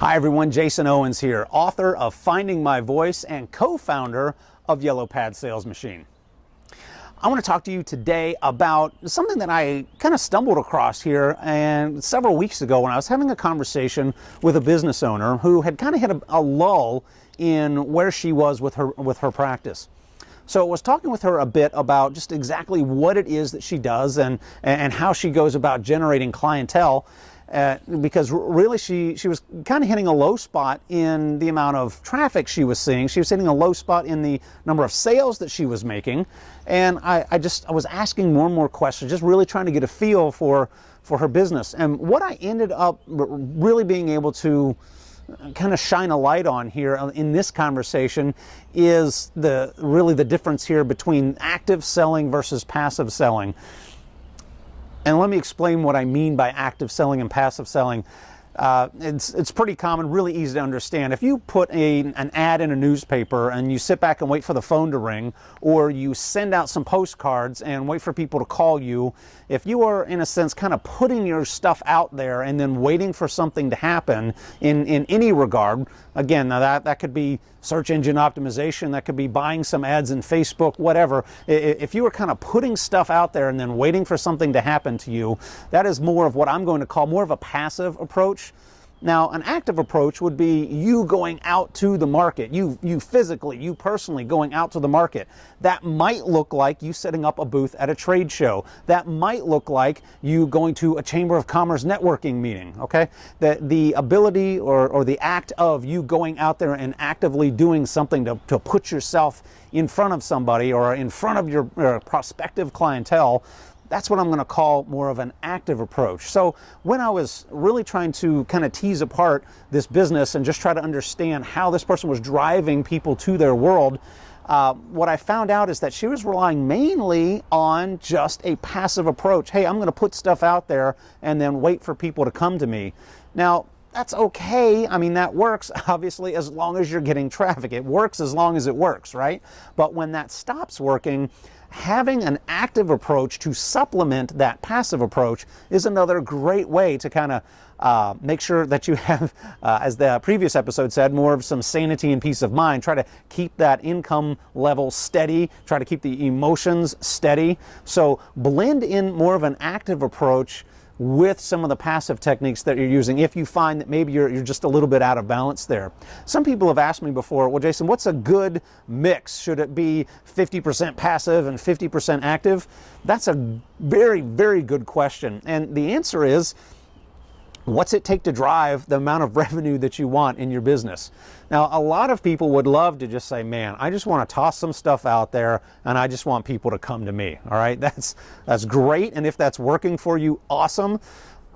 Hi everyone, Jason Owens here, author of Finding My Voice and co-founder of Yellow Pad Sales Machine. I want to talk to you today about something that I kind of stumbled across here and several weeks ago when I was having a conversation with a business owner who had kind of hit a lull in where she was with her practice. So I was talking with her a bit about just exactly what it is that she does and how she goes about generating clientele. Because really she was kind of hitting a low spot in the amount of traffic she was seeing. She was hitting a low spot in the number of sales that she was making. And I was asking more and more questions, just really trying to get a feel for her business. And what I ended up really being able to kind of shine a light on here in this conversation is really the difference here between active selling versus passive selling. And let me explain what I mean by active selling and passive selling. It's pretty common, really easy to understand. If you put an ad in a newspaper and you sit back and wait for the phone to ring, or you send out some postcards and wait for people to call you, if you are, in a sense, kind of putting your stuff out there and then waiting for something to happen in any regard, again, now that could be search engine optimization, that could be buying some ads in Facebook, whatever. If you are kind of putting stuff out there and then waiting for something to happen to you, that is more of what I'm going to call more of a passive approach. Now, an active approach would be you going out to the market, you physically, you personally going out to the market. That might look like you setting up a booth at a trade show. That might look like you going to a Chamber of Commerce networking meeting, okay? The ability or the act of you going out there and actively doing something to put yourself in front of somebody or in front of your prospective clientele, that's what I'm going to call more of an active approach. So when I was really trying to kind of tease apart this business and just try to understand how this person was driving people to their world, what I found out is that she was relying mainly on just a passive approach. Hey, I'm going to put stuff out there and then wait for people to come to me. Now, that's okay. I mean, that works, obviously, as long as you're getting traffic. It works as long as it works, right? But when that stops working, having an active approach to supplement that passive approach is another great way to kind of make sure that you have, as the previous episode said, more of some sanity and peace of mind. Try to keep that income level steady. Try to keep the emotions steady. So blend in more of an active approach with some of the passive techniques that you're using if you find that maybe you're just a little bit out of balance there. Some people have asked me before, well, Jason, what's a good mix? Should it be 50% passive and 50% active? That's a very, very good question. And the answer is, what's it take to drive the amount of revenue that you want in your business? Now, a lot of people would love to just say, man, I just want to toss some stuff out there and I just want people to come to me. All right, that's great. And if that's working for you, awesome.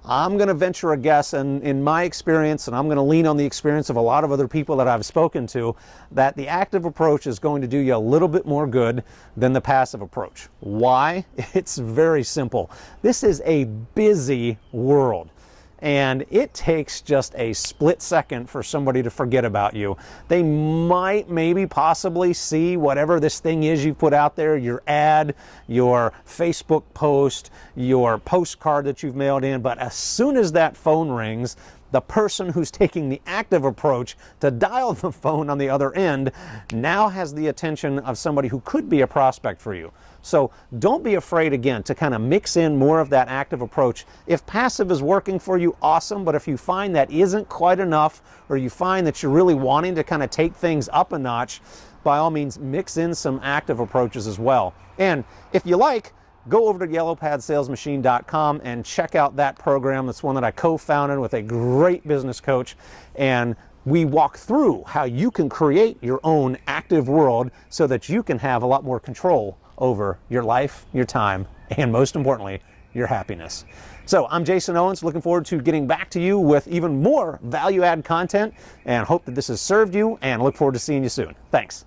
I'm going to venture a guess, and in my experience, and I'm going to lean on the experience of a lot of other people that I've spoken to, that the active approach is going to do you a little bit more good than the passive approach. Why? It's very simple. This is a busy world. And it takes just a split second for somebody to forget about you. They might maybe possibly see whatever this thing is you put out there, your ad, your Facebook post, your postcard that you've mailed in, but as soon as that phone rings, the person who's taking the active approach to dial the phone on the other end now has the attention of somebody who could be a prospect for you. So don't be afraid, again, to kind of mix in more of that active approach. If passive is working for you, awesome. But if you find that isn't quite enough, or you find that you're really wanting to kind of take things up a notch, by all means, mix in some active approaches as well. And if you like, go over to yellowpadsalesmachine.com and check out that program. That's one that I co-founded with a great business coach. And we walk through how you can create your own active world so that you can have a lot more control over your life, your time, and most importantly, your happiness. So I'm Jason Owens, looking forward to getting back to you with even more value-add content, and hope that this has served you, and look forward to seeing you soon. Thanks.